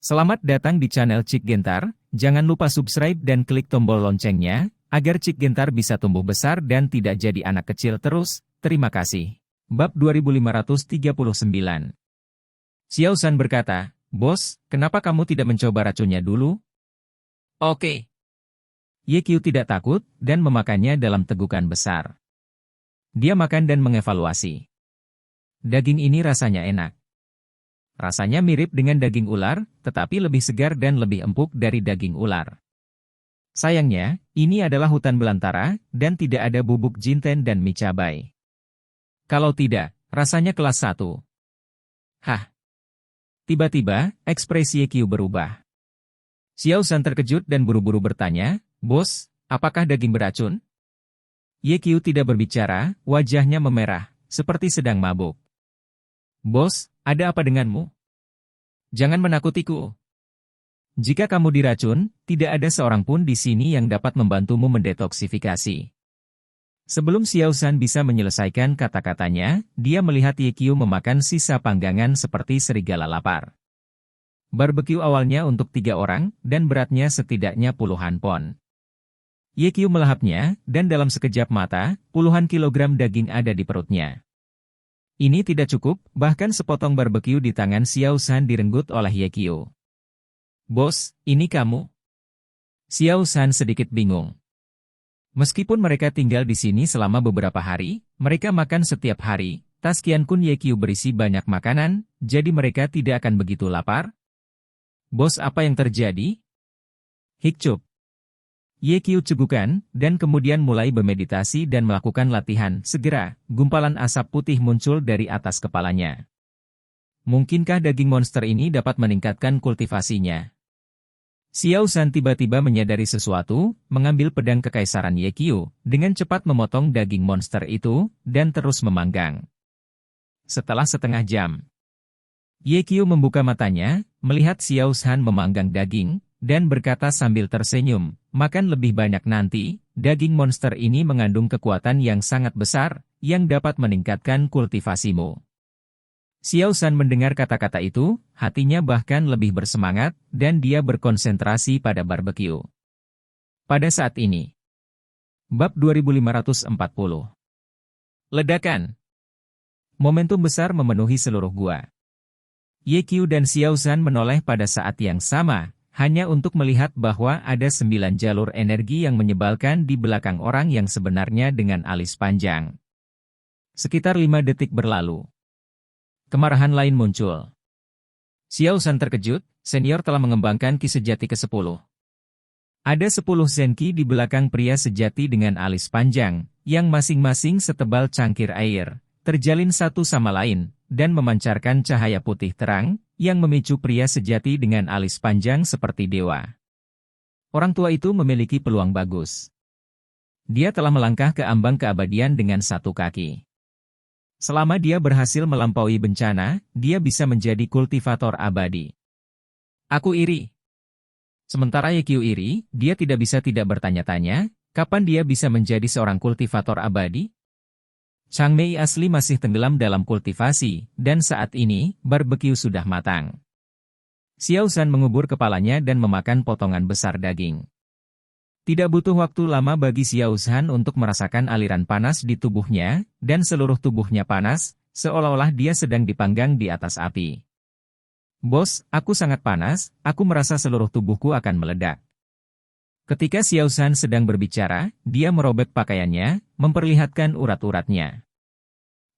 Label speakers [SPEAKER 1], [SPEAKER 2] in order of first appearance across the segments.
[SPEAKER 1] Selamat datang di channel Cik Gentar, jangan lupa subscribe dan klik tombol loncengnya, agar Cik Gentar bisa tumbuh besar dan tidak jadi anak kecil terus, terima kasih. Bab 2539. Xiao San berkata, "Bos, kenapa kamu tidak mencoba racunnya dulu?" "Oke." Ye Qiu tidak takut, dan memakannya dalam tegukan besar. Dia makan dan mengevaluasi. Daging ini rasanya enak. Rasanya mirip dengan daging ular, tetapi lebih segar dan lebih empuk dari daging ular. Sayangnya, ini adalah hutan belantara, dan tidak ada bubuk jinten dan mie cabai. Kalau tidak, rasanya kelas 1. Hah! Tiba-tiba, ekspresi Ye Qiu berubah. Xiao San terkejut dan buru-buru bertanya, "Bos, apakah daging beracun?" Ye Qiu tidak berbicara, wajahnya memerah, seperti sedang mabuk. "Bos, ada apa denganmu? Jangan menakutiku. Jika kamu diracun, tidak ada seorang pun di sini yang dapat membantumu mendetoksifikasi." Sebelum Xiao San bisa menyelesaikan kata-katanya, dia melihat Ye Qiu memakan sisa panggangan seperti serigala lapar. Barbeque awalnya untuk 3 orang, dan beratnya setidaknya puluhan pon. Ye Qiu melahapnya, dan dalam sekejap mata, puluhan kilogram daging ada di perutnya. Ini tidak cukup, bahkan sepotong barbeque di tangan Xiao San direnggut oleh Ye Qiu. "Bos, ini kamu?" Xiao San sedikit bingung. Meskipun mereka tinggal di sini selama beberapa hari, mereka makan setiap hari, tas Qian Kun Ye Qiu berisi banyak makanan, jadi mereka tidak akan begitu lapar. "Bos, apa yang terjadi?" "Hikcup." Ye Qiu cegukan, dan kemudian mulai bermeditasi dan melakukan latihan. Segera, gumpalan asap putih muncul dari atas kepalanya. Mungkinkah daging monster ini dapat meningkatkan kultivasinya? Xiao San tiba-tiba menyadari sesuatu, mengambil pedang kekaisaran Ye Qiu, dengan cepat memotong daging monster itu, dan terus memanggang. Setelah setengah jam, Ye Qiu membuka matanya, melihat Xiao San memanggang daging, dan berkata sambil tersenyum, "Makan lebih banyak nanti, daging monster ini mengandung kekuatan yang sangat besar, yang dapat meningkatkan kultivasimu." Xiao San mendengar kata-kata itu, hatinya bahkan lebih bersemangat, dan dia berkonsentrasi pada barbeque. Pada saat ini, Bab 2540. Ledakan. Momentum besar memenuhi seluruh gua. Ye Qiu dan Xiao San menoleh pada saat yang sama, hanya untuk melihat bahwa ada 9 jalur energi yang menyebalkan di belakang orang yang sebenarnya dengan alis panjang. Sekitar 5 detik berlalu. Kemarahan lain muncul. Xiao San terkejut, senior telah mengembangkan ki sejati ke-10. Ada 10 zenki di belakang pria sejati dengan alis panjang, yang masing-masing setebal cangkir air, terjalin satu sama lain, dan memancarkan cahaya putih terang, yang memicu pria sejati dengan alis panjang seperti dewa. Orang tua itu memiliki peluang bagus. Dia telah melangkah ke ambang keabadian dengan 1 kaki. Selama dia berhasil melampaui bencana, dia bisa menjadi kultivator abadi. Aku iri. Sementara Ye Qiu iri, dia tidak bisa tidak bertanya-tanya, kapan dia bisa menjadi seorang kultivator abadi? Chang Mei asli masih tenggelam dalam kultivasi, dan saat ini, barbeque sudah matang. Xiao San mengubur kepalanya dan memakan potongan besar daging. Tidak butuh waktu lama bagi Xiao San untuk merasakan aliran panas di tubuhnya, dan seluruh tubuhnya panas, seolah-olah dia sedang dipanggang di atas api. "Bos, aku sangat panas, aku merasa seluruh tubuhku akan meledak." Ketika Xiao San sedang berbicara, dia merobek pakaiannya, memperlihatkan urat-uratnya.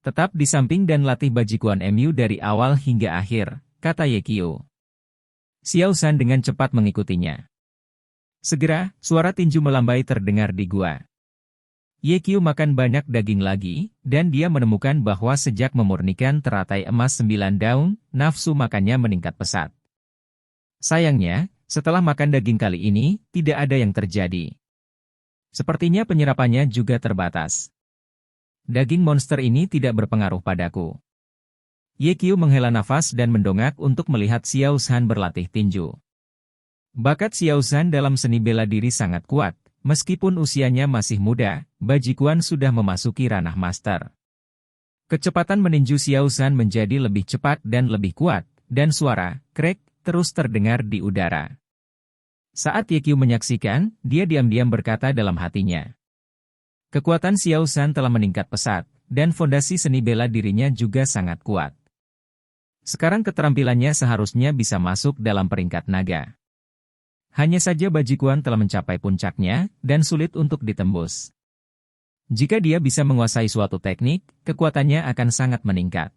[SPEAKER 1] "Tetap di samping dan latih bajikuan Mu dari awal hingga akhir," kata Ye Qiu. Xiao San dengan cepat mengikutinya. Segera, suara tinju melambai terdengar di gua. Ye Qiu makan banyak daging lagi, dan dia menemukan bahwa sejak memurnikan teratai emas 9 daun, nafsu makannya meningkat pesat. Sayangnya, setelah makan daging kali ini, tidak ada yang terjadi. Sepertinya penyerapannya juga terbatas. Daging monster ini tidak berpengaruh padaku. Ye Qiu menghela nafas dan mendongak untuk melihat Xiao San berlatih tinju. Bakat Xiao San dalam seni bela diri sangat kuat, meskipun usianya masih muda, bajikuan sudah memasuki ranah master. Kecepatan meninju Xiao San menjadi lebih cepat dan lebih kuat, dan suara, krek, terus terdengar di udara. Saat Ye Qiu menyaksikan, dia diam-diam berkata dalam hatinya. Kekuatan Xiao San telah meningkat pesat, dan fondasi seni bela dirinya juga sangat kuat. Sekarang keterampilannya seharusnya bisa masuk dalam peringkat naga. Hanya saja Bajikuan telah mencapai puncaknya, dan sulit untuk ditembus. Jika dia bisa menguasai suatu teknik, kekuatannya akan sangat meningkat.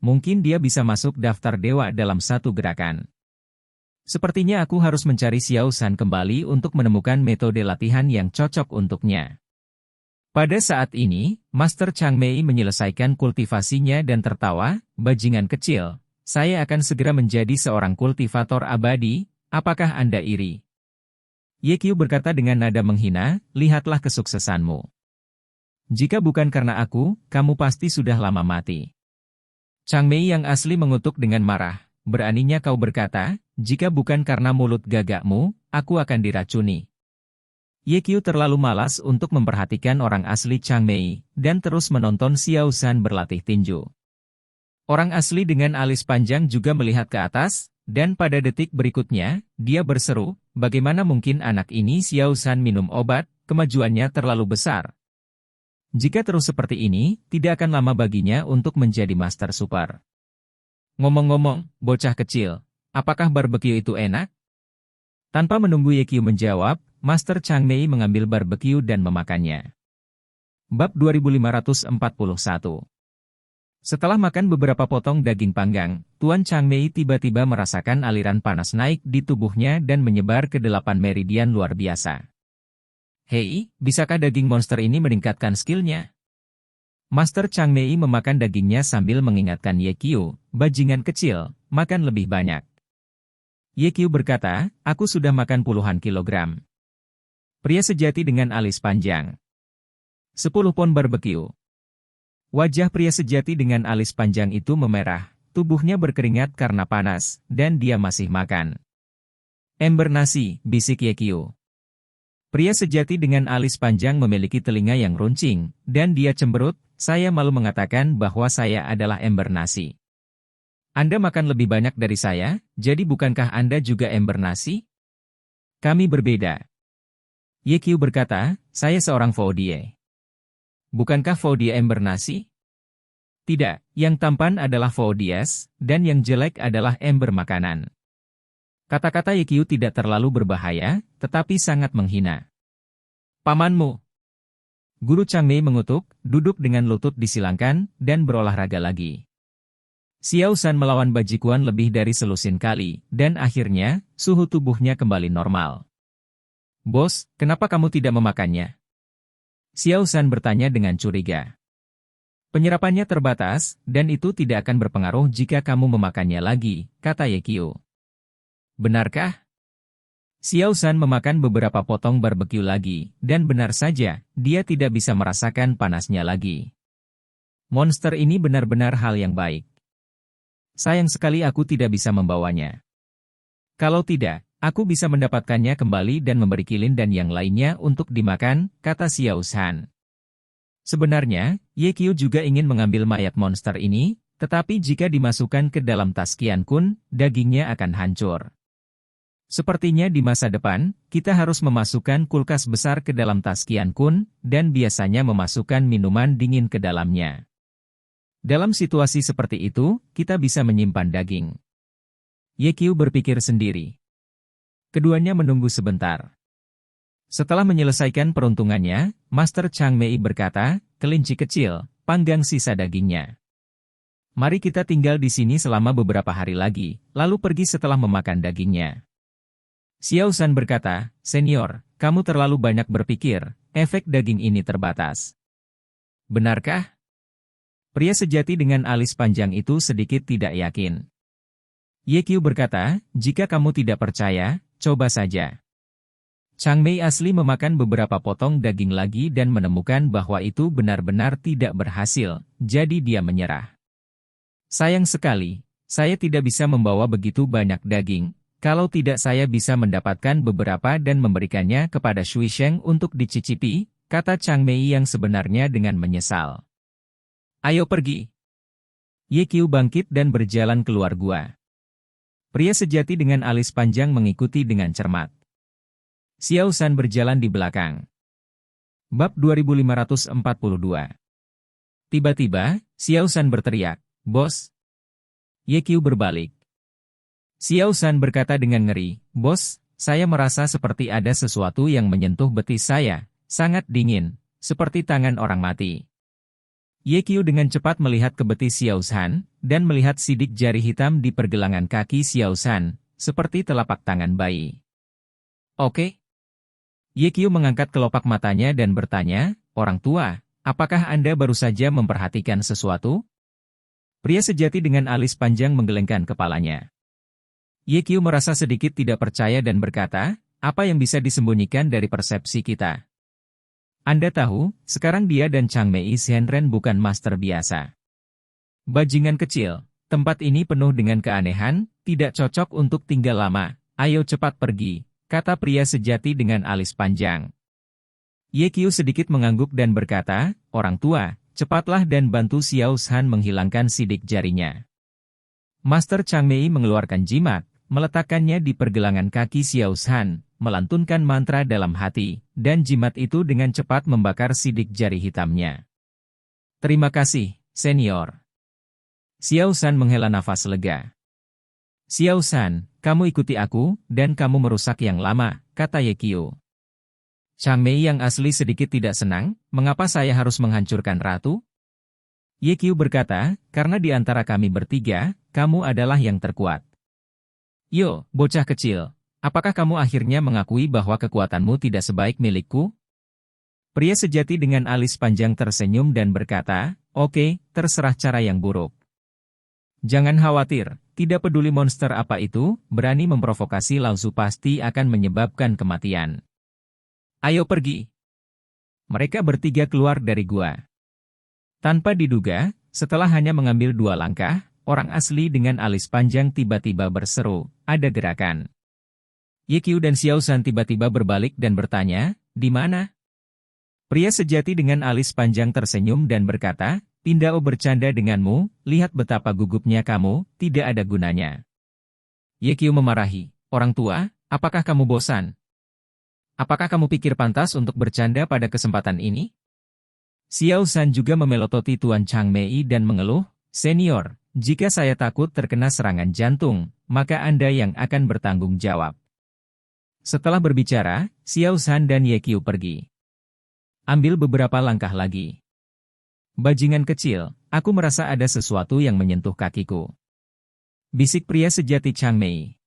[SPEAKER 1] Mungkin dia bisa masuk daftar dewa dalam satu gerakan. Sepertinya aku harus mencari Xiao San kembali untuk menemukan metode latihan yang cocok untuknya. Pada saat ini, Master Chang Mei menyelesaikan kultivasinya dan tertawa, bajingan kecil, saya akan segera menjadi seorang kultivator abadi. Apakah Anda iri? Ye Qiu berkata dengan nada menghina, lihatlah kesuksesanmu. Jika bukan karena aku, kamu pasti sudah lama mati. Chang Mei yang asli mengutuk dengan marah, beraninya kau berkata, jika bukan karena mulut gagakmu, aku akan diracuni. Ye Qiu terlalu malas untuk memperhatikan orang asli Chang Mei, dan terus menonton Xiao San berlatih tinju. Orang asli dengan alis panjang juga melihat ke atas, dan pada detik berikutnya, dia berseru, bagaimana mungkin anak ini Xiao San minum obat, kemajuannya terlalu besar. Jika terus seperti ini, tidak akan lama baginya untuk menjadi Master Super. Ngomong-ngomong, bocah kecil, apakah barbeque itu enak? Tanpa menunggu Ye Qiu menjawab, Master Chang Mei mengambil barbeque dan memakannya. Bab 2541. Setelah makan beberapa potong daging panggang, Tuan Chang Mei tiba-tiba merasakan aliran panas naik di tubuhnya dan menyebar ke 8 meridian luar biasa. Hei, bisakah daging monster ini meningkatkan skillnya? Master Chang Mei memakan dagingnya sambil mengingatkan Ye Qiu, bajingan kecil, makan lebih banyak. Ye Qiu berkata, aku sudah makan puluhan kilogram. Pria sejati dengan alis panjang. 10 pon barbeque. Wajah pria sejati dengan alis panjang itu memerah, tubuhnya berkeringat karena panas, dan dia masih makan. Ember nasi, bisik Ye Qiu. Pria sejati dengan alis panjang memiliki telinga yang runcing, dan dia cemberut, saya malu mengatakan bahwa saya adalah ember nasi. Anda makan lebih banyak dari saya, jadi bukankah Anda juga ember nasi? Kami berbeda. Ye Qiu berkata, saya seorang Faudie. Bukankah Faudie ember nasi? Tidak, yang tampan adalah Faudies, dan yang jelek adalah ember makanan. Kata-kata Ye Qiu tidak terlalu berbahaya, tetapi sangat menghina. Pamanmu. Guru Chang Mei mengutuk, duduk dengan lutut disilangkan, dan berolahraga lagi. Xiao San melawan Bajikuan lebih dari selusin kali, dan akhirnya, suhu tubuhnya kembali normal. Bos, kenapa kamu tidak memakannya? Xiao San bertanya dengan curiga. Penyerapannya terbatas, dan itu tidak akan berpengaruh jika kamu memakannya lagi, kata Ye Qiu. Benarkah? Xiao San memakan beberapa potong barbeque lagi, dan benar saja, dia tidak bisa merasakan panasnya lagi. Monster ini benar-benar hal yang baik. Sayang sekali aku tidak bisa membawanya. Kalau tidak, aku bisa mendapatkannya kembali dan memberi kilin dan yang lainnya untuk dimakan, kata Xiao San. Sebenarnya, Ye Qiu juga ingin mengambil mayat monster ini, tetapi jika dimasukkan ke dalam tas Qian Kun, dagingnya akan hancur. Sepertinya di masa depan, kita harus memasukkan kulkas besar ke dalam tas Qian Kun, dan biasanya memasukkan minuman dingin ke dalamnya. Dalam situasi seperti itu, kita bisa menyimpan daging. Ye Qiu berpikir sendiri. Keduanya menunggu sebentar. Setelah menyelesaikan peruntungannya, Master Chang Mei berkata, kelinci kecil, panggang sisa dagingnya. Mari kita tinggal di sini selama beberapa hari lagi, lalu pergi setelah memakan dagingnya. Xiao San berkata, Senior, kamu terlalu banyak berpikir, efek daging ini terbatas. Benarkah? Pria sejati dengan alis panjang itu sedikit tidak yakin. Ye Qiu berkata, jika kamu tidak percaya, coba saja. Chang Mei asli memakan beberapa potong daging lagi dan menemukan bahwa itu benar-benar tidak berhasil, jadi dia menyerah. Sayang sekali, saya tidak bisa membawa begitu banyak daging, kalau tidak saya bisa mendapatkan beberapa dan memberikannya kepada Shui Sheng untuk dicicipi, kata Chang Mei yang sebenarnya dengan menyesal. Ayo pergi. Ye Qiu bangkit dan berjalan keluar gua. Pria sejati dengan alis panjang mengikuti dengan cermat. Xiao San berjalan di belakang. Bab 2542. Tiba-tiba, Xiao San berteriak, "Bos!" Ye Qiu berbalik. Xiao San berkata dengan ngeri, "Bos, saya merasa seperti ada sesuatu yang menyentuh betis saya, sangat dingin, seperti tangan orang mati." Ye Qiu dengan cepat melihat ke betis Xiao San, dan melihat sidik jari hitam di pergelangan kaki Xiao San, seperti telapak tangan bayi. "Oke." Ye Qiu mengangkat kelopak matanya dan bertanya, "Orang tua, apakah Anda baru saja memperhatikan sesuatu?" Pria sejati dengan alis panjang menggelengkan kepalanya. Ye Qiu merasa sedikit tidak percaya dan berkata, "Apa yang bisa disembunyikan dari persepsi kita? Anda tahu, sekarang dia dan Chang Mei Zhenren bukan master biasa. Bajingan kecil, tempat ini penuh dengan keanehan, tidak cocok untuk tinggal lama, ayo cepat pergi," kata pria sejati dengan alis panjang. Ye Qiu sedikit mengangguk dan berkata, "Orang tua, cepatlah dan bantu Xiao San menghilangkan sidik jarinya." Master Chang Mei mengeluarkan jimat, meletakkannya di pergelangan kaki Xiao San, melantunkan mantra dalam hati, dan jimat itu dengan cepat membakar sidik jari hitamnya. "Terima kasih, senior." Xiao San menghela nafas lega. "Xiao San, kamu ikuti aku, dan kamu merusak yang lama," kata Ye Qiu. Chang Mei yang asli sedikit tidak senang, "Mengapa saya harus menghancurkan ratu?" Ye Qiu berkata, "Karena di antara kami bertiga, kamu adalah yang terkuat." "Yo, bocah kecil, apakah kamu akhirnya mengakui bahwa kekuatanmu tidak sebaik milikku?" Pria sejati dengan alis panjang tersenyum dan berkata, "Oke, terserah cara yang buruk. Jangan khawatir, tidak peduli monster apa itu, berani memprovokasi Lao Zu pasti akan menyebabkan kematian. Ayo pergi." Mereka bertiga keluar dari gua. Tanpa diduga, setelah hanya mengambil 2 langkah, orang asli dengan alis panjang tiba-tiba berseru, "Ada gerakan." Ye Qiu dan Xiao San tiba-tiba berbalik dan bertanya, "Di mana?" Pria sejati dengan alis panjang tersenyum dan berkata, "Pindao bercanda denganmu, lihat betapa gugupnya kamu, tidak ada gunanya." Ye Qiu memarahi, "Orang tua, apakah kamu bosan? Apakah kamu pikir pantas untuk bercanda pada kesempatan ini?" Xiao San juga memelototi Tuan Chang Mei dan mengeluh, "Senior, jika saya takut terkena serangan jantung, maka Anda yang akan bertanggung jawab." Setelah berbicara, Xiao San dan Ye Qiu pergi. Ambil beberapa langkah lagi. "Bajingan kecil, aku merasa ada sesuatu yang menyentuh kakiku," bisik pria sejati Chang Mei.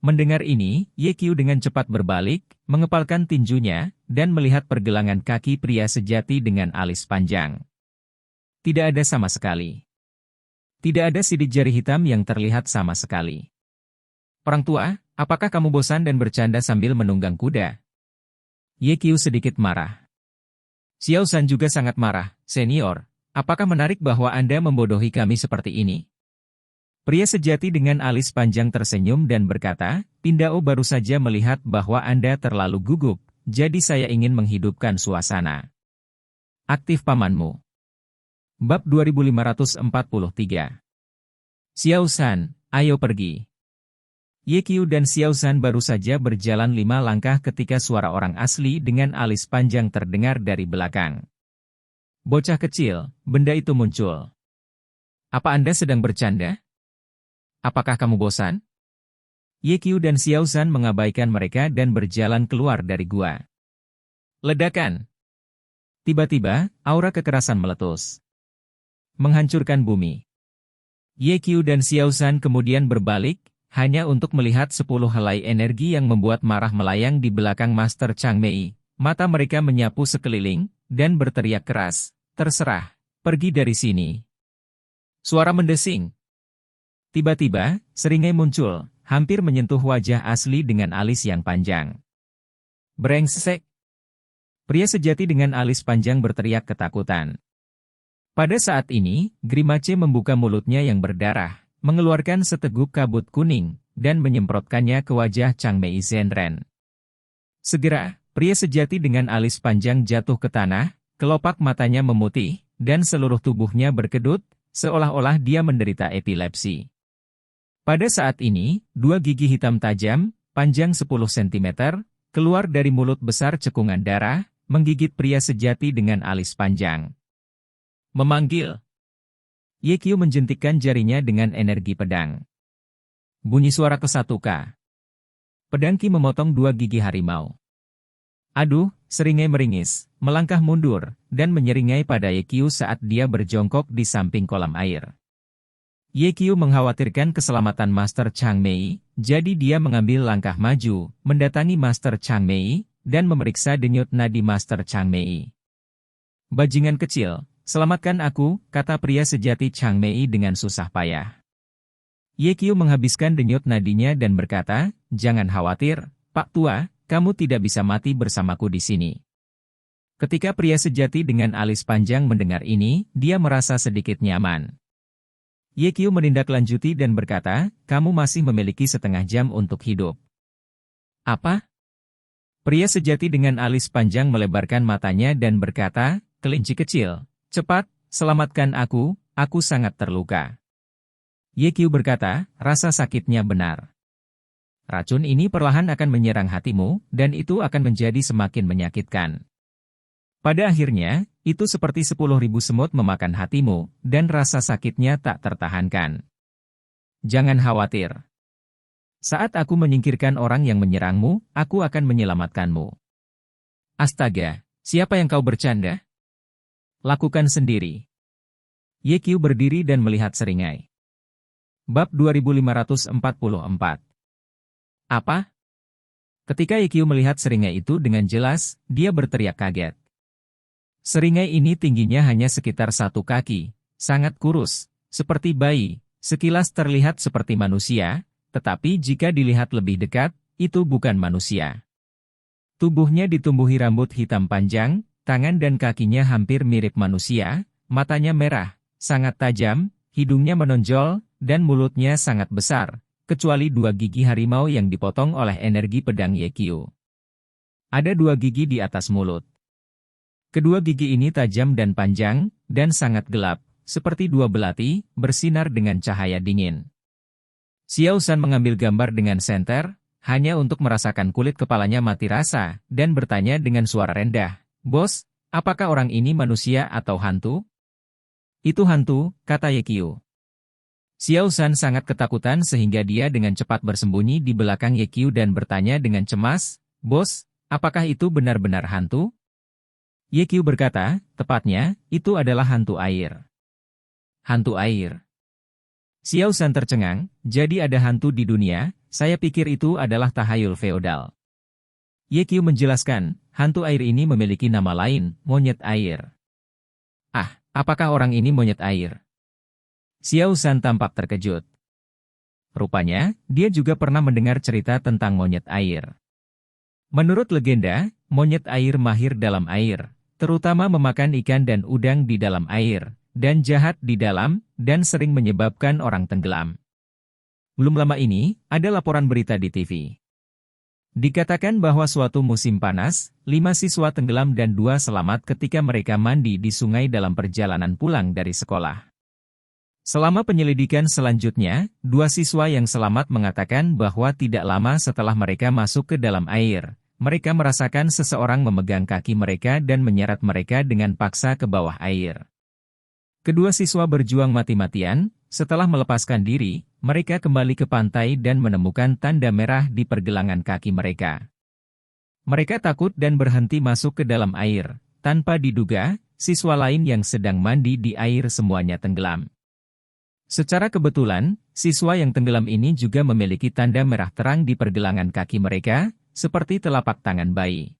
[SPEAKER 1] Mendengar ini, Ye Qiu dengan cepat berbalik, mengepalkan tinjunya, dan melihat pergelangan kaki pria sejati dengan alis panjang. Tidak ada sama sekali. Tidak ada sidik jari hitam yang terlihat sama sekali. "Orang tua, apakah kamu bosan dan bercanda sambil menunggang kuda?" Ye Qiu sedikit marah. Xiao San juga sangat marah, "Senior, apakah menarik bahwa Anda membodohi kami seperti ini?" Pria sejati dengan alis panjang tersenyum dan berkata, "Pindao baru saja melihat bahwa Anda terlalu gugup, jadi saya ingin menghidupkan suasana." Aktif pamanmu. Bab 2543. Xiao San, ayo pergi. Ye Qiu dan Xiao San baru saja berjalan 5 langkah ketika suara orang asli dengan alis panjang terdengar dari belakang. "Bocah kecil, benda itu muncul. Apa Anda sedang bercanda? Apakah kamu bosan?" Ye Qiu dan Xiao San mengabaikan mereka dan berjalan keluar dari gua. Ledakan. Tiba-tiba, aura kekerasan meletus, menghancurkan bumi. Ye Qiu dan Xiao San kemudian berbalik, hanya untuk melihat 10 helai energi yang membuat marah melayang di belakang Master Chang Mei. Mata mereka menyapu sekeliling, dan berteriak keras, "Terserah, pergi dari sini." Suara mendesing. Tiba-tiba, seringai muncul, hampir menyentuh wajah asli dengan alis yang panjang. "Brengsek!" Pria sejati dengan alis panjang berteriak ketakutan. Pada saat ini, Grimace membuka mulutnya yang berdarah, mengeluarkan seteguk kabut kuning, dan menyemprotkannya ke wajah Chang Mei Zhenren. Segera, pria sejati dengan alis panjang jatuh ke tanah, kelopak matanya memutih, dan seluruh tubuhnya berkedut, seolah-olah dia menderita epilepsi. Pada saat ini, dua gigi hitam tajam, panjang 10 cm, keluar dari mulut besar cekungan darah, menggigit pria sejati dengan alis panjang. Memanggil. Ye Qiu menjentikkan jarinya dengan energi pedang. Bunyi suara ke-1K. Pedang Qi memotong dua gigi harimau. Aduh, seringai meringis, melangkah mundur, dan menyeringai pada Ye Qiu saat dia berjongkok di samping kolam air. Ye Qiu mengkhawatirkan keselamatan Master Chang Mei, jadi dia mengambil langkah maju, mendatangi Master Chang Mei, dan memeriksa denyut nadi Master Chang Mei. Bajingan kecil, selamatkan aku, kata pria sejati Chang Mei dengan susah payah. Ye Qiu menghabiskan denyut nadinya dan berkata, jangan khawatir, Pak Tua, kamu tidak bisa mati bersamaku di sini. Ketika pria sejati dengan alis panjang mendengar ini, dia merasa sedikit nyaman. Ye Qiu menindaklanjuti dan berkata, kamu masih memiliki setengah jam untuk hidup. Apa? Pria sejati dengan alis panjang melebarkan matanya dan berkata, kelinci kecil, cepat, selamatkan aku sangat terluka. Ye Qiu berkata, rasa sakitnya benar. Racun ini perlahan akan menyerang hatimu, dan itu akan menjadi semakin menyakitkan. Pada akhirnya, itu seperti 10.000 semut memakan hatimu, dan rasa sakitnya tak tertahankan. Jangan khawatir. Saat aku menyingkirkan orang yang menyerangmu, aku akan menyelamatkanmu. Astaga, siapa yang kau bercanda? Lakukan sendiri. Ye Qiu berdiri dan melihat seringai. Bab 2544. Apa? Ketika Ye Qiu melihat seringai itu dengan jelas, dia berteriak kaget. Seringai ini tingginya hanya sekitar 1 kaki, sangat kurus, seperti bayi, sekilas terlihat seperti manusia, tetapi jika dilihat lebih dekat, itu bukan manusia. Tubuhnya ditumbuhi rambut hitam panjang, tangan dan kakinya hampir mirip manusia, matanya merah, sangat tajam, hidungnya menonjol, dan mulutnya sangat besar, kecuali 2 gigi harimau yang dipotong oleh energi pedang Ye Qiu. Ada 2 gigi di atas mulut. Kedua gigi ini tajam dan panjang, dan sangat gelap, seperti 2 belati, bersinar dengan cahaya dingin. Xiao San mengambil gambar dengan senter, hanya untuk merasakan kulit kepalanya mati rasa, dan bertanya dengan suara rendah, Bos, apakah orang ini manusia atau hantu? Itu hantu, kata Ye Qiu. Xiao San sangat ketakutan sehingga dia dengan cepat bersembunyi di belakang Ye Qiu dan bertanya dengan cemas, Bos, apakah itu benar-benar hantu? Ye Qiu berkata, tepatnya, itu adalah hantu air. Hantu air. Xiao San tercengang, jadi ada hantu di dunia, saya pikir itu adalah tahayul feodal. Ye Qiu menjelaskan, hantu air ini memiliki nama lain, monyet air. Ah, apakah orang ini monyet air? Xiao San tampak terkejut. Rupanya, dia juga pernah mendengar cerita tentang monyet air. Menurut legenda, monyet air mahir dalam air, terutama memakan ikan dan udang di dalam air, dan jahat di dalam, dan sering menyebabkan orang tenggelam. Belum lama ini, ada laporan berita di TV. Dikatakan bahwa suatu musim panas, 5 siswa tenggelam dan 2 selamat ketika mereka mandi di sungai dalam perjalanan pulang dari sekolah. Selama penyelidikan selanjutnya, 2 siswa yang selamat mengatakan bahwa tidak lama setelah mereka masuk ke dalam air, mereka merasakan seseorang memegang kaki mereka dan menyeret mereka dengan paksa ke bawah air. Kedua siswa berjuang mati-matian, setelah melepaskan diri, mereka kembali ke pantai dan menemukan tanda merah di pergelangan kaki mereka. Mereka takut dan berhenti masuk ke dalam air, tanpa diduga, siswa lain yang sedang mandi di air semuanya tenggelam. Secara kebetulan, siswa yang tenggelam ini juga memiliki tanda merah terang di pergelangan kaki mereka, seperti telapak tangan bayi.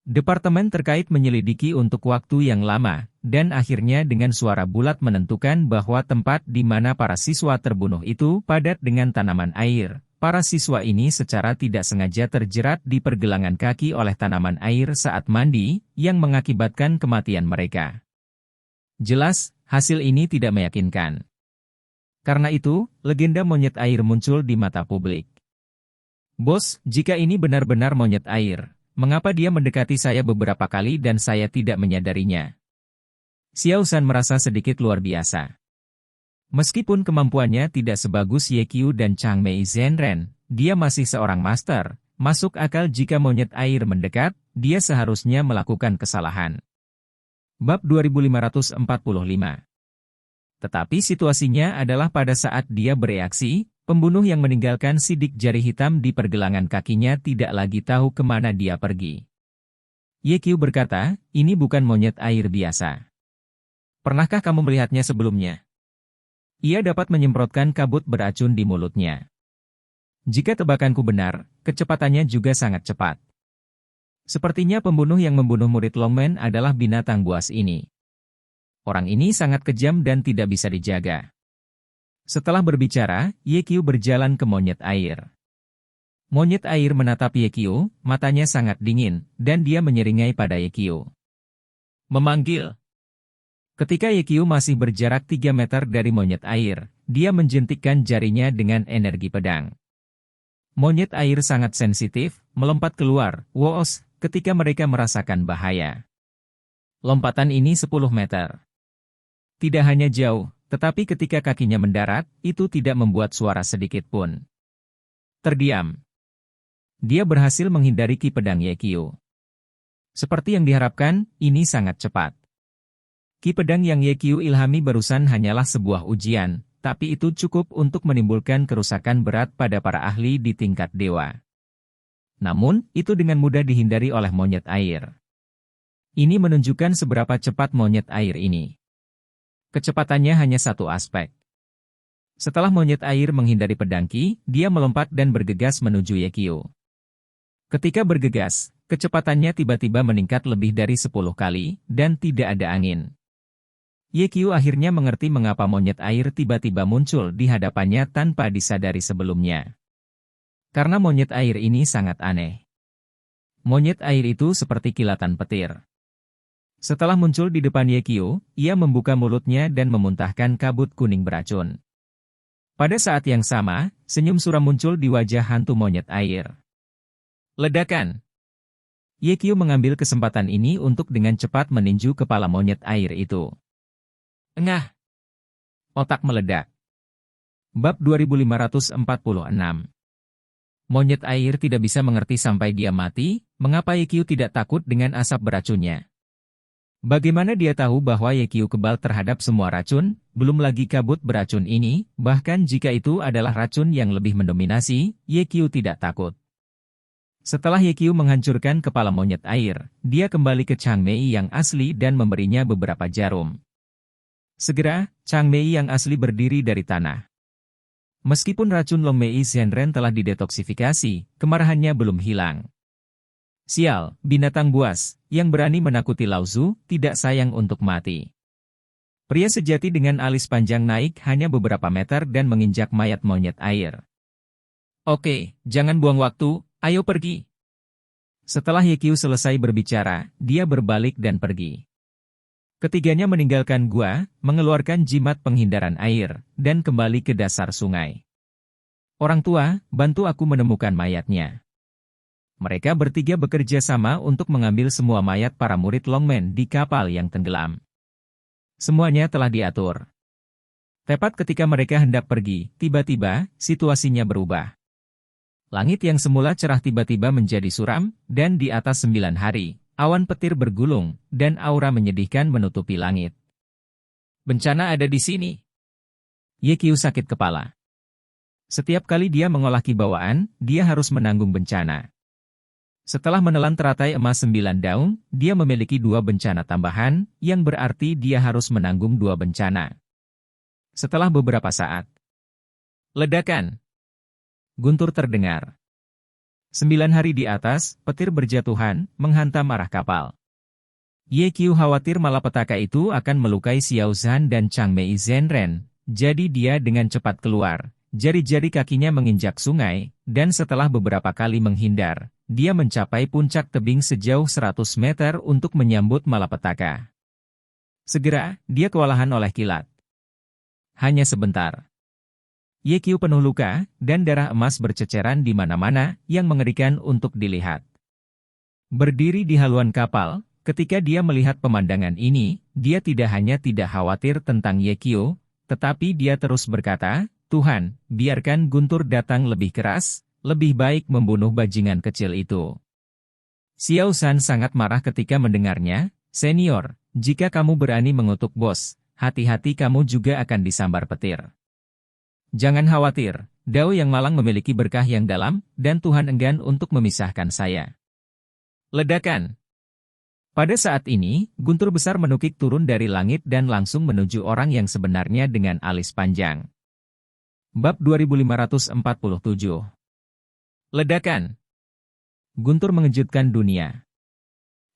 [SPEAKER 1] Departemen terkait menyelidiki untuk waktu yang lama, dan akhirnya dengan suara bulat menentukan bahwa tempat di mana para siswa terbunuh itu padat dengan tanaman air. Para siswa ini secara tidak sengaja terjerat di pergelangan kaki oleh tanaman air saat mandi, yang mengakibatkan kematian mereka. Jelas, hasil ini tidak meyakinkan. Karena itu, legenda monyet air muncul di mata publik. Bos, jika ini benar-benar monyet air, mengapa dia mendekati saya beberapa kali dan saya tidak menyadarinya? Xiao San merasa sedikit luar biasa. Meskipun kemampuannya tidak sebagus Ye Qiu dan Changmei Zhenren, dia masih seorang master. Masuk akal jika monyet air mendekat, dia seharusnya melakukan kesalahan. Bab 2545. Tetapi situasinya adalah pada saat dia bereaksi, pembunuh yang meninggalkan sidik jari hitam di pergelangan kakinya tidak lagi tahu kemana dia pergi. Ye Qiu berkata, ini bukan monyet air biasa. Pernahkah kamu melihatnya sebelumnya? Ia dapat menyemprotkan kabut beracun di mulutnya. Jika tebakanku benar, kecepatannya juga sangat cepat. Sepertinya pembunuh yang membunuh murid Longmen adalah binatang buas ini. Orang ini sangat kejam dan tidak bisa dijaga. Setelah berbicara, Ye Qiu berjalan ke monyet air. Monyet air menatap Ye Qiu, matanya sangat dingin, dan dia menyeringai pada Ye Qiu. Memanggil. Ketika Ye Qiu masih berjarak 3 meter dari monyet air, dia menjentikkan jarinya dengan energi pedang. Monyet air sangat sensitif, melompat keluar, woos, ketika mereka merasakan bahaya. Lompatan ini 10 meter. Tidak hanya jauh, tetapi ketika kakinya mendarat, itu tidak membuat suara sedikit pun. Terdiam. Dia berhasil menghindari ki pedang Ye Qiu. Seperti yang diharapkan, ini sangat cepat. Ki pedang yang Ye Qiu ilhami barusan hanyalah sebuah ujian, tapi itu cukup untuk menimbulkan kerusakan berat pada para ahli di tingkat dewa. Namun, itu dengan mudah dihindari oleh monyet air. Ini menunjukkan seberapa cepat monyet air ini. Kecepatannya hanya satu aspek. Setelah monyet air menghindari pedang Ki, dia melompat dan bergegas menuju Ye Qiu. Ketika bergegas, kecepatannya tiba-tiba meningkat lebih dari 10 kali, dan tidak ada angin. Ye Qiu akhirnya mengerti mengapa monyet air tiba-tiba muncul di hadapannya tanpa disadari sebelumnya. Karena monyet air ini sangat aneh. Monyet air itu seperti kilatan petir. Setelah muncul di depan Ye Qiu, ia membuka mulutnya dan memuntahkan kabut kuning beracun. Pada saat yang sama, senyum suram muncul di wajah hantu monyet air. Ledakan! Ye Qiu mengambil kesempatan ini untuk dengan cepat meninju kepala monyet air itu. Engah! Otak meledak. Bab 2546. Monyet air tidak bisa mengerti sampai dia mati, mengapa Ye Qiu tidak takut dengan asap beracunnya. Bagaimana dia tahu bahwa Ye Qiu kebal terhadap semua racun, belum lagi kabut beracun ini, bahkan jika itu adalah racun yang lebih mendominasi, Ye Qiu tidak takut. Setelah Ye Qiu menghancurkan kepala monyet air, dia kembali ke Changmei yang asli dan memberinya beberapa jarum. Segera, Changmei yang asli berdiri dari tanah. Meskipun racun Longmei Zhenren telah didetoksifikasi, kemarahannya belum hilang. Sial, binatang buas, yang berani menakuti Lao Zu, tidak sayang untuk mati. Pria sejati dengan alis panjang naik hanya beberapa meter dan menginjak mayat monyet air. Oke, jangan buang waktu, ayo pergi. Setelah Ye Qiu selesai berbicara, dia berbalik dan pergi. Ketiganya meninggalkan gua, mengeluarkan jimat penghindaran air, dan kembali ke dasar sungai. Orang tua, bantu aku menemukan mayatnya. Mereka bertiga bekerja sama untuk mengambil semua mayat para murid Longmen di kapal yang tenggelam. Semuanya telah diatur. Tepat ketika mereka hendak pergi, tiba-tiba, situasinya berubah. Langit yang semula cerah tiba-tiba menjadi suram, dan di atas 9 hari, awan petir bergulung, dan aura menyedihkan menutupi langit. Bencana ada di sini. Ye Qiu sakit kepala. Setiap kali dia mengolah ki bawaan, dia harus menanggung bencana. Setelah menelan teratai emas 9 daun, dia memiliki 2 bencana tambahan, yang berarti dia harus menanggung 2 bencana. Setelah beberapa saat. Ledakan. Guntur terdengar. 9 hari di atas, petir berjatuhan, menghantam arah kapal. Ye Qiu khawatir malapetaka itu akan melukai Xiao Zhan dan Changmei Zhenren, jadi dia dengan cepat keluar, jari-jari kakinya menginjak sungai, dan setelah beberapa kali menghindar, dia mencapai puncak tebing sejauh 100 meter untuk menyambut malapetaka. Segera, dia kewalahan oleh kilat. Hanya sebentar. Ye Qiu penuh luka, dan darah emas berceceran di mana-mana, yang mengerikan untuk dilihat. Berdiri di haluan kapal, ketika dia melihat pemandangan ini, dia tidak hanya tidak khawatir tentang Ye Qiu, tetapi dia terus berkata, Tuhan, biarkan Guntur datang lebih keras, lebih baik membunuh bajingan kecil itu. Xiao San sangat marah ketika mendengarnya, Senior, jika kamu berani mengutuk bos, hati-hati kamu juga akan disambar petir. Jangan khawatir, Dao Yang Malang memiliki berkah yang dalam, dan Tuhan enggan untuk memisahkan saya. Ledakan. Pada saat ini, guntur besar menukik turun dari langit dan langsung menuju orang yang sebenarnya dengan alis panjang. Bab 2547. Ledakan. Guntur mengejutkan dunia.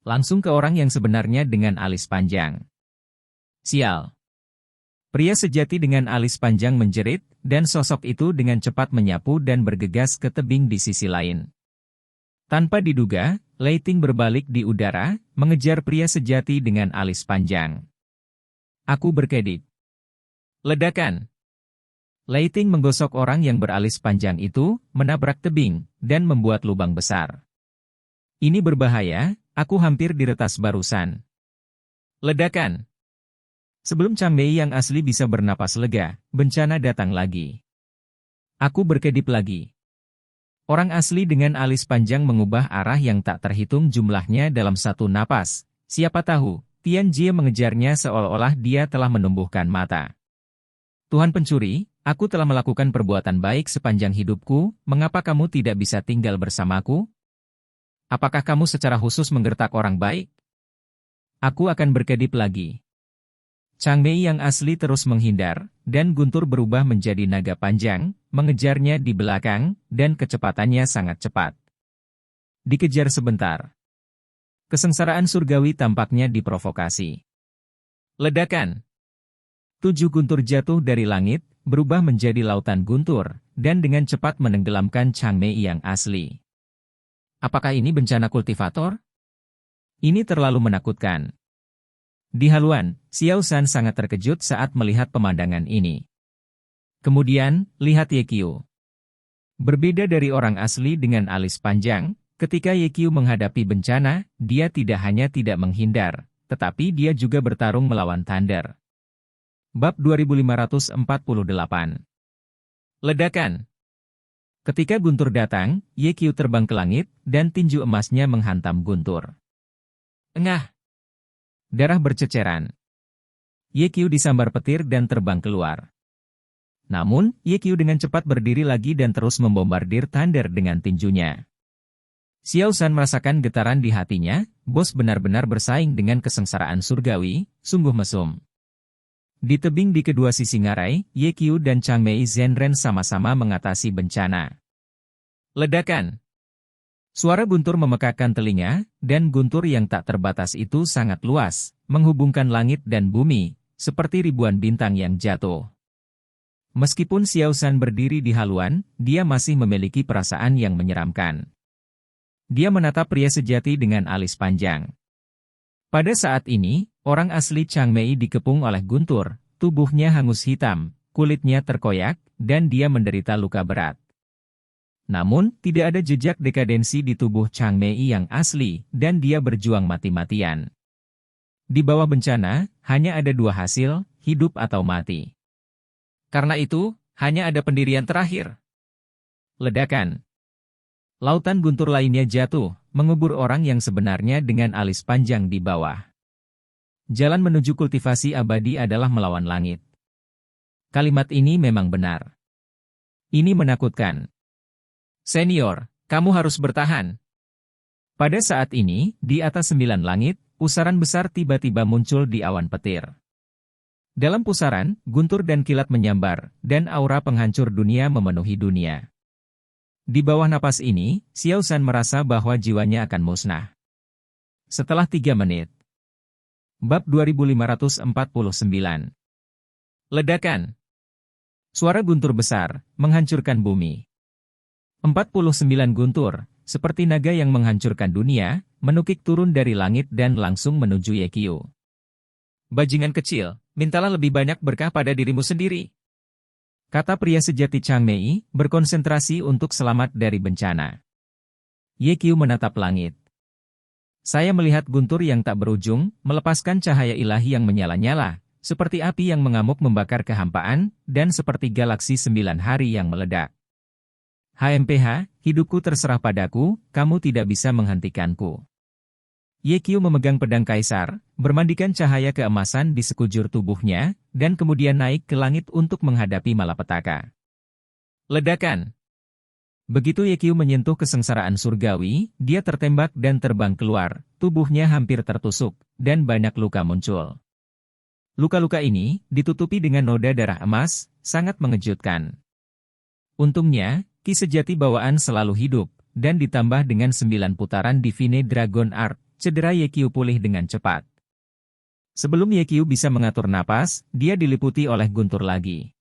[SPEAKER 1] Langsung ke orang yang sebenarnya dengan alis panjang. Sial. Pria sejati dengan alis panjang menjerit, dan sosok itu dengan cepat menyapu dan bergegas ke tebing di sisi lain. Tanpa diduga, Lei Ting berbalik di udara, mengejar pria sejati dengan alis panjang. Aku berkedip. Ledakan. Lei Ting menggosok orang yang beralis panjang itu, menabrak tebing, dan membuat lubang besar. Ini berbahaya, aku hampir diretas barusan. Ledakan. Sebelum Chang Mei yang asli bisa bernapas lega, bencana datang lagi. Aku berkedip lagi. Orang asli dengan alis panjang mengubah arah yang tak terhitung jumlahnya dalam satu napas. Siapa tahu, Tian Jie mengejarnya seolah-olah dia telah menumbuhkan mata. Tuhan pencuri, aku telah melakukan perbuatan baik sepanjang hidupku, mengapa kamu tidak bisa tinggal bersamaku? Apakah kamu secara khusus menggertak orang baik? Aku akan berkedip lagi. Chang Mei yang asli terus menghindar, dan guntur berubah menjadi naga panjang, mengejarnya di belakang, dan kecepatannya sangat cepat. Dikejar sebentar. Kesengsaraan surgawi tampaknya diprovokasi. Ledakan. 7 guntur jatuh dari langit, berubah menjadi lautan guntur, dan dengan cepat menenggelamkan Chang Mei yang asli. Apakah ini bencana kultivator? Ini terlalu menakutkan. Di haluan, Xiao San sangat terkejut saat melihat pemandangan ini. Kemudian, lihat Ye Qiu. Berbeda dari orang asli dengan alis panjang, ketika Ye Qiu menghadapi bencana, dia tidak hanya tidak menghindar, tetapi dia juga bertarung melawan Thunder. Bab 2548. Ledakan. Ketika guntur datang, Ye Qiu terbang ke langit, dan tinju emasnya menghantam guntur. Engah! Darah berceceran. Ye Qiu disambar petir dan terbang keluar. Namun, Ye Qiu dengan cepat berdiri lagi dan terus membombardir Thunder dengan tinjunya. Xiao San merasakan getaran di hatinya, bos benar-benar bersaing dengan kesengsaraan surgawi, sungguh mesum. Di tebing di kedua sisi ngarai, Ye Qiu dan Chang Mei Zhenren sama-sama mengatasi bencana. Ledakan. Suara guntur memekakkan telinga, dan guntur yang tak terbatas itu sangat luas, menghubungkan langit dan bumi, seperti ribuan bintang yang jatuh. Meskipun Xiao San berdiri di haluan, dia masih memiliki perasaan yang menyeramkan. Dia menatap pria sejati dengan alis panjang. Pada saat ini, orang asli Chang Mei dikepung oleh guntur, tubuhnya hangus hitam, kulitnya terkoyak, dan dia menderita luka berat. Namun, tidak ada jejak dekadensi di tubuh Chang Mei yang asli, dan dia berjuang mati-matian. Di bawah bencana, hanya ada dua hasil, hidup atau mati. Karena itu, hanya ada pendirian terakhir. Ledakan. Lautan guntur lainnya jatuh, mengubur orang yang sebenarnya dengan alis panjang di bawah. Jalan menuju kultivasi abadi adalah melawan langit. Kalimat ini memang benar. Ini menakutkan. Senior, kamu harus bertahan. Pada saat ini, di atas 9 langit, pusaran besar tiba-tiba muncul di awan petir. Dalam pusaran, guntur dan kilat menyambar, dan aura penghancur dunia memenuhi dunia. Di bawah napas ini, Xiao San merasa bahwa jiwanya akan musnah. Setelah 3 menit. Bab 2549. Ledakan. Suara guntur besar, menghancurkan bumi. 49 guntur, seperti naga yang menghancurkan dunia, menukik turun dari langit dan langsung menuju Ye Qiu. Bajingan kecil, mintalah lebih banyak berkah pada dirimu sendiri. Kata pria sejati Chang Mei, berkonsentrasi untuk selamat dari bencana. Ye Qiu menatap langit. Saya melihat guntur yang tak berujung, melepaskan cahaya ilahi yang menyala-nyala, Seperti api yang mengamuk membakar kehampaan, dan seperti galaksi 9 hari yang meledak. HMPH, hidupku terserah padaku, kamu tidak bisa menghentikanku. YQ memegang pedang kaisar, bermandikan cahaya keemasan di sekujur tubuhnya, dan kemudian naik ke langit untuk menghadapi malapetaka. Ledakan. Begitu YQ menyentuh kesengsaraan surgawi, dia tertembak dan terbang keluar, tubuhnya hampir tertusuk, dan banyak luka muncul. Luka-luka ini ditutupi dengan noda darah emas, sangat mengejutkan. Untungnya, ki sejati bawaan selalu hidup, dan ditambah dengan 9 putaran Divine Dragon Art, cedera YQ pulih dengan cepat. Sebelum YQ bisa mengatur napas, dia diliputi oleh guntur lagi.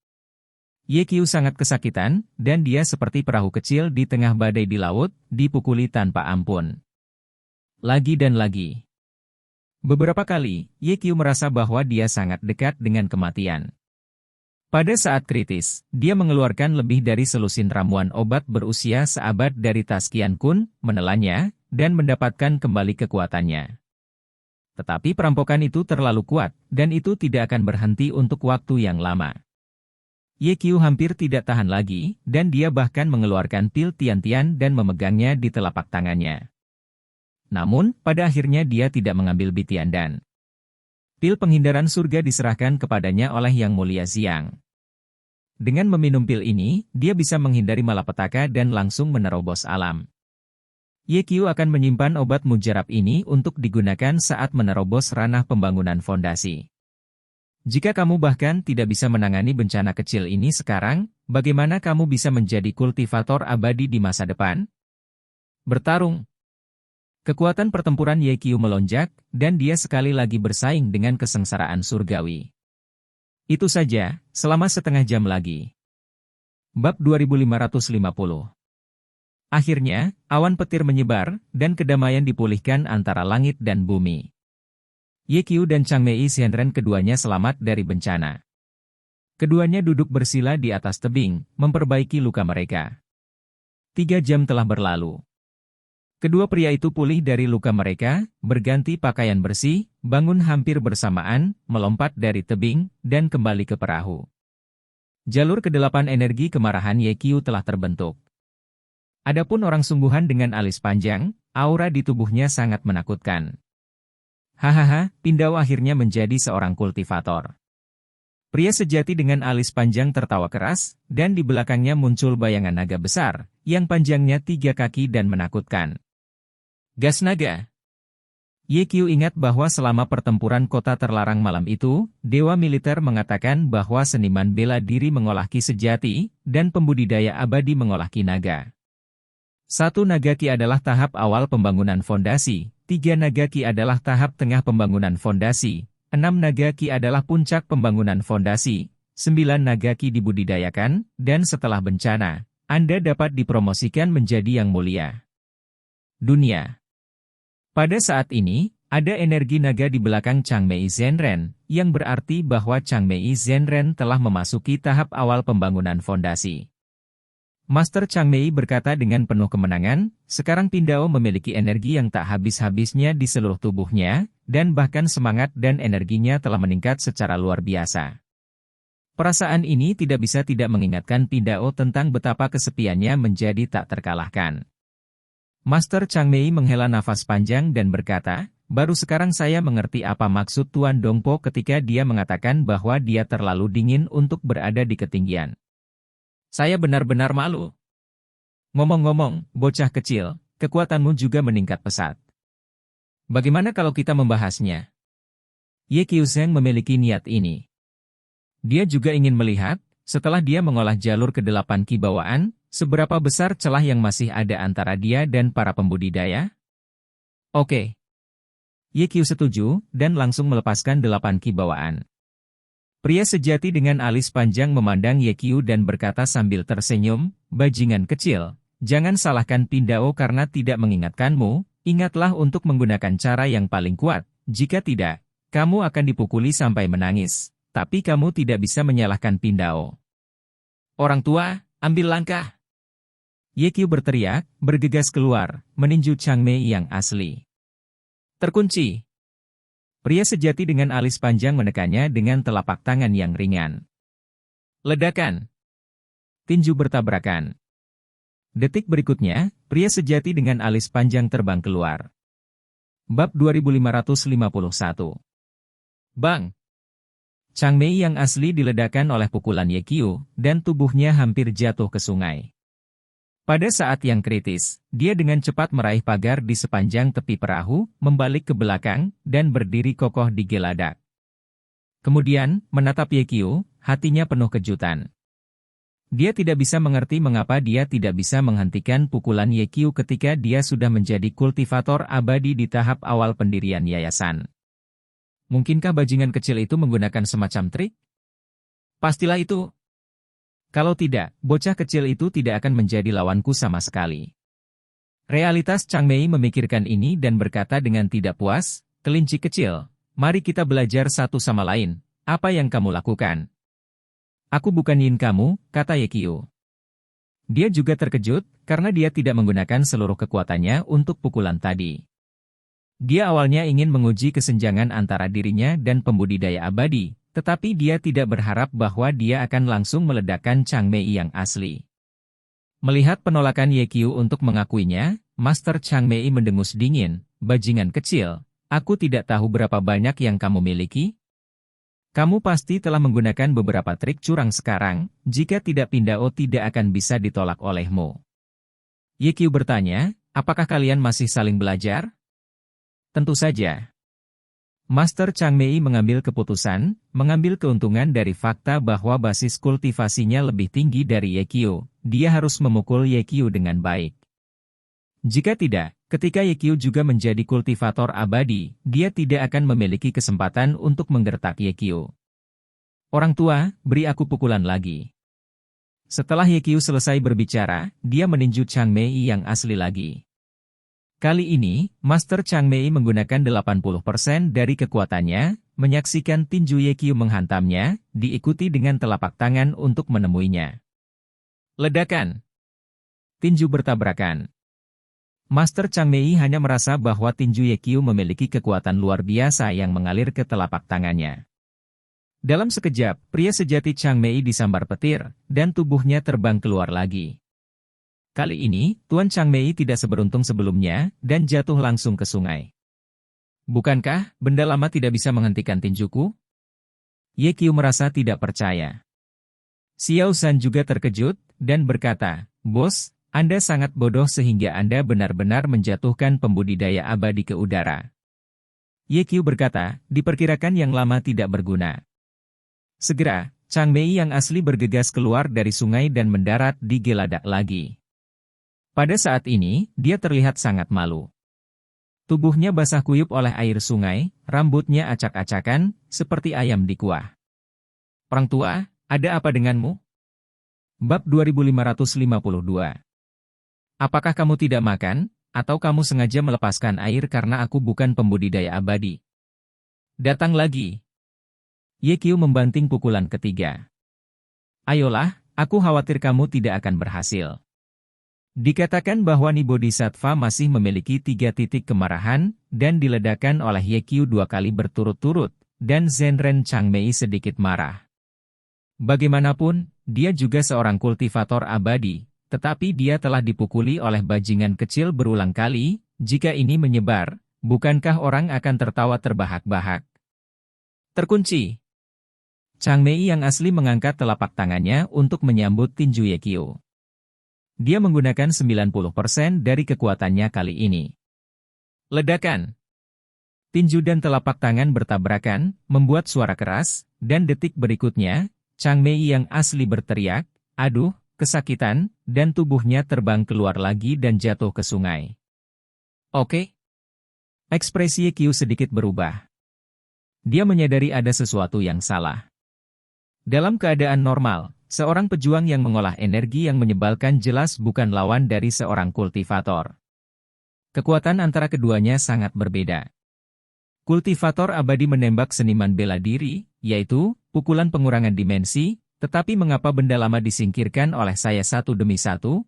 [SPEAKER 1] YQ sangat kesakitan, dan dia seperti perahu kecil di tengah badai di laut, dipukuli tanpa ampun. Lagi dan lagi. Beberapa kali, YQ merasa bahwa dia sangat dekat dengan kematian. Pada saat kritis, dia mengeluarkan lebih dari selusin ramuan obat berusia seabad dari Taskian Kun, menelannya, dan mendapatkan kembali kekuatannya. Tetapi perampokan itu terlalu kuat, dan itu tidak akan berhenti untuk waktu yang lama. YQ hampir tidak tahan lagi, dan dia bahkan mengeluarkan pil Tian-Tian dan memegangnya di telapak tangannya. Namun, pada akhirnya dia tidak mengambil Bitiandan. Pil penghindaran surga diserahkan kepadanya oleh Yang Mulia Xiang. Dengan meminum pil ini, dia bisa menghindari malapetaka dan langsung menerobos alam. YQ akan menyimpan obat mujarab ini untuk digunakan saat menerobos ranah pembangunan fondasi. Jika kamu bahkan tidak bisa menangani bencana kecil ini sekarang, bagaimana kamu bisa menjadi kultivator abadi di masa depan? Bertarung. Kekuatan pertempuran YQ melonjak, dan dia sekali lagi bersaing dengan kesengsaraan surgawi. Itu saja, selama setengah jam lagi. Bab 2550. Akhirnya, awan petir menyebar, dan kedamaian dipulihkan antara langit dan bumi. YQ dan Changmei Xianren keduanya selamat dari bencana. Keduanya duduk bersila di atas tebing, memperbaiki luka mereka. 3 jam telah berlalu. Kedua pria itu pulih dari luka mereka, berganti pakaian bersih, bangun hampir bersamaan, melompat dari tebing, dan kembali ke perahu. Jalur ke-8 energi kemarahan YQ telah terbentuk. Adapun orang sungguhan dengan alis panjang, aura di tubuhnya sangat menakutkan. Hahaha, Pindao akhirnya menjadi seorang kultivator. Pria sejati dengan alis panjang tertawa keras, dan di belakangnya muncul bayangan naga besar, yang panjangnya 3 kaki dan menakutkan. Gas naga. YQ ingat bahwa selama pertempuran kota terlarang malam itu, Dewa Militer mengatakan bahwa seniman bela diri mengolah ki sejati, dan pembudidaya abadi mengolah ki naga. 1 naga ki adalah tahap awal pembangunan fondasi, 3 naga ki adalah tahap tengah pembangunan fondasi, 6 naga ki adalah puncak pembangunan fondasi, 9 naga ki dibudidayakan, dan setelah bencana, Anda dapat dipromosikan menjadi yang mulia. Dunia. Pada saat ini, ada energi naga di belakang Changmei Xianren, yang berarti bahwa Changmei Xianren telah memasuki tahap awal pembangunan fondasi. Master Changmei berkata dengan penuh kemenangan, sekarang Pindao memiliki energi yang tak habis-habisnya di seluruh tubuhnya, dan bahkan semangat dan energinya telah meningkat secara luar biasa. Perasaan ini tidak bisa tidak mengingatkan Pindao tentang betapa kesepiannya menjadi tak terkalahkan. Master Changmei menghela nafas panjang dan berkata, baru sekarang saya mengerti apa maksud Tuan Dongpo ketika dia mengatakan bahwa dia terlalu dingin untuk berada di ketinggian. Saya benar-benar malu. Ngomong-ngomong, bocah kecil, kekuatanmu juga meningkat pesat. Bagaimana kalau kita membahasnya? Ye Qiuzheng memiliki niat ini. Dia juga ingin melihat, setelah dia mengolah jalur ke-8 ki bawaan, seberapa besar celah yang masih ada antara dia dan para pembudidaya? Oke. Ye Qiu setuju, dan langsung melepaskan 8 ki bawaan. Pria sejati dengan alis panjang memandang Ye Qiu dan berkata sambil tersenyum, bajingan kecil, jangan salahkan Pindao karena tidak mengingatkanmu, ingatlah untuk menggunakan cara yang paling kuat, jika tidak, kamu akan dipukuli sampai menangis, tapi kamu tidak bisa menyalahkan Pindao. Orang tua, ambil langkah. Ye Qiu berteriak, bergegas keluar, meninju Changmei yang asli. Terkunci. Pria sejati dengan alis panjang menekannya dengan telapak tangan yang ringan. Ledakan. Tinju bertabrakan. Detik berikutnya, pria sejati dengan alis panjang terbang keluar. Bab 2551. Bang! Chang Mei yang asli diledakkan oleh pukulan Ye Qiu, dan tubuhnya hampir jatuh ke sungai. Pada saat yang kritis, dia dengan cepat meraih pagar di sepanjang tepi perahu, membalik ke belakang, dan berdiri kokoh di geladak. Kemudian, menatap Ye Qiu, hatinya penuh kejutan. Dia tidak bisa mengerti mengapa dia tidak bisa menghentikan pukulan Ye Qiu ketika dia sudah menjadi kultivator abadi di tahap awal pendirian yayasan. Mungkinkah bajingan kecil itu menggunakan semacam trik? Pastilah itu. Kalau tidak, bocah kecil itu tidak akan menjadi lawanku sama sekali. Realitas Chang Mei memikirkan ini dan berkata dengan tidak puas, kelinci kecil, mari kita belajar satu sama lain, apa yang kamu lakukan? Aku bukan yin kamu, kata Ye Qiu. Dia juga terkejut, karena dia tidak menggunakan seluruh kekuatannya untuk pukulan tadi. Dia awalnya ingin menguji kesenjangan antara dirinya dan pembudidaya abadi, tetapi dia tidak berharap bahwa dia akan langsung meledakkan Chang Mei yang asli. Melihat penolakan Ye Qiu untuk mengakuinya, Master Chang Mei mendengus dingin, bajingan kecil, aku tidak tahu berapa banyak yang kamu miliki. Kamu pasti telah menggunakan beberapa trik curang sekarang, jika tidak Pindao tidak akan bisa ditolak olehmu. Ye Qiu bertanya, apakah kalian masih saling belajar? Tentu saja. Master Chang Mei mengambil keputusan, mengambil keuntungan dari fakta bahwa basis kultivasinya lebih tinggi dari Ye Qiu, dia harus memukul Ye Qiu dengan baik. Jika tidak, ketika Ye Qiu juga menjadi kultivator abadi, dia tidak akan memiliki kesempatan untuk menggertak Ye Qiu. Orang tua, beri aku pukulan lagi. Setelah Ye Qiu selesai berbicara, dia meninju Chang Mei yang asli lagi. Kali ini, Master Chang Mei menggunakan 80% dari kekuatannya, menyaksikan tinju Ye Qiu menghantamnya, diikuti dengan telapak tangan untuk menemuinya. Ledakan. Tinju bertabrakan. Master Chang Mei hanya merasa bahwa tinju Ye Qiu memiliki kekuatan luar biasa yang mengalir ke telapak tangannya. Dalam sekejap, pria sejati Chang Mei disambar petir, dan tubuhnya terbang keluar lagi. Kali ini, Tuan Chang Mei tidak seberuntung sebelumnya, dan jatuh langsung ke sungai. Bukankah, benda lama tidak bisa menghentikan tinjuku? Ye Qiu merasa tidak percaya. Xiao San juga terkejut, dan berkata, Bos, Anda sangat bodoh sehingga Anda benar-benar menjatuhkan pembudidaya abadi ke udara. Ye Qiu berkata, diperkirakan yang lama tidak berguna. Segera, Chang Mei yang asli bergegas keluar dari sungai dan mendarat di geladak lagi. Pada saat ini, dia terlihat sangat malu. Tubuhnya basah kuyup oleh air sungai, rambutnya acak-acakan, seperti ayam di kuah. Orang tua, ada apa denganmu? Bab 2552. Apakah kamu tidak makan, atau kamu sengaja melepaskan air karena aku bukan pembudidaya abadi? Datang lagi. Ye Qiu membanting pukulan ketiga. Ayolah, aku khawatir kamu tidak akan berhasil. Dikatakan bahwa Ni Bodhisattva masih memiliki 3 titik kemarahan, dan diledakkan oleh Ye Qiu 2 kali berturut-turut, dan Zhenren Chang Mei sedikit marah. Bagaimanapun, dia juga seorang kultivator abadi, tetapi dia telah dipukuli oleh bajingan kecil berulang kali, jika ini menyebar, bukankah orang akan tertawa terbahak-bahak? Terkunci. Chang Mei yang asli mengangkat telapak tangannya untuk menyambut tinju Ye Qiu. Dia menggunakan 90% dari kekuatannya kali ini. Ledakan. Tinju dan telapak tangan bertabrakan, membuat suara keras, dan detik berikutnya, Chang Mei yang asli berteriak, aduh, kesakitan, dan tubuhnya terbang keluar lagi dan jatuh ke sungai. Oke. Ekspresi Ye Qiu sedikit berubah. Dia menyadari ada sesuatu yang salah. Dalam keadaan normal, seorang pejuang yang mengolah energi yang menyebalkan jelas bukan lawan dari seorang kultivator. Kekuatan antara keduanya sangat berbeda. Kultivator abadi menembak seniman bela diri, yaitu pukulan pengurangan dimensi, tetapi mengapa benda lama disingkirkan oleh saya satu demi satu?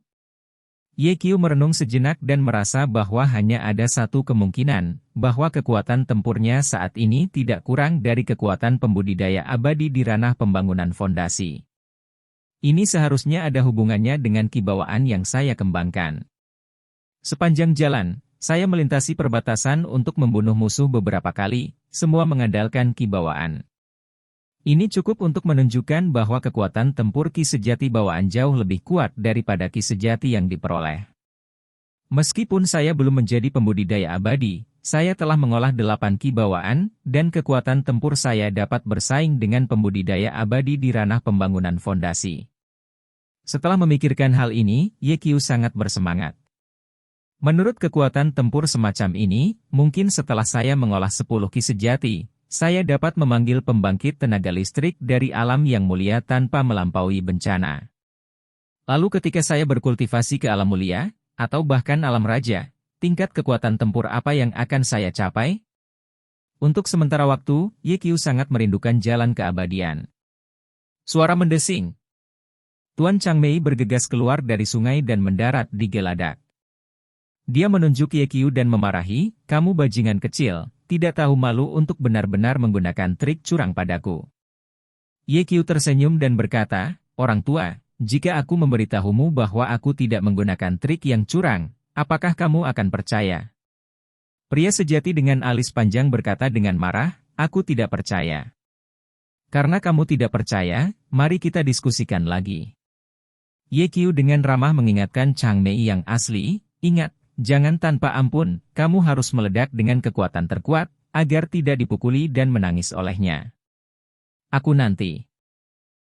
[SPEAKER 1] Ye Qiu merenung sejenak dan merasa bahwa hanya ada satu kemungkinan, bahwa kekuatan tempurnya saat ini tidak kurang dari kekuatan pembudidaya abadi di ranah pembangunan fondasi. Ini seharusnya ada hubungannya dengan kibawaan yang saya kembangkan. Sepanjang jalan, saya melintasi perbatasan untuk membunuh musuh beberapa kali, semua mengandalkan kibawaan. Ini cukup untuk menunjukkan bahwa kekuatan tempur ki sejati bawaan jauh lebih kuat daripada ki sejati yang diperoleh. Meskipun saya belum menjadi pembudidaya abadi, saya telah mengolah 8 ki bawaan, dan kekuatan tempur saya dapat bersaing dengan pembudidaya abadi di ranah pembangunan fondasi. Setelah memikirkan hal ini, Ye Qiu sangat bersemangat. Menurut kekuatan tempur semacam ini, mungkin setelah saya mengolah 10 ki sejati, saya dapat memanggil pembangkit tenaga listrik dari alam yang mulia tanpa melampaui bencana. Lalu ketika saya berkultivasi ke alam mulia, atau bahkan alam raja, tingkat kekuatan tempur apa yang akan saya capai? Untuk sementara waktu, Ye Qiu sangat merindukan jalan keabadian. Suara mendesing. Tuan Changmei bergegas keluar dari sungai dan mendarat di Geladak. Dia menunjuk Ye Qiu dan memarahi, "Kamu bajingan kecil, tidak tahu malu untuk benar-benar menggunakan trik curang padaku." Ye Qiu tersenyum dan berkata, "Orang tua, jika aku memberitahumu bahwa aku tidak menggunakan trik yang curang, apakah kamu akan percaya?" Pria sejati dengan alis panjang berkata dengan marah, "Aku tidak percaya." "Karena kamu tidak percaya, mari kita diskusikan lagi." Ye Qiu dengan ramah mengingatkan Changmei yang asli, "Ingat, jangan tanpa ampun, kamu harus meledak dengan kekuatan terkuat, agar tidak dipukuli dan menangis olehnya." "Aku nanti."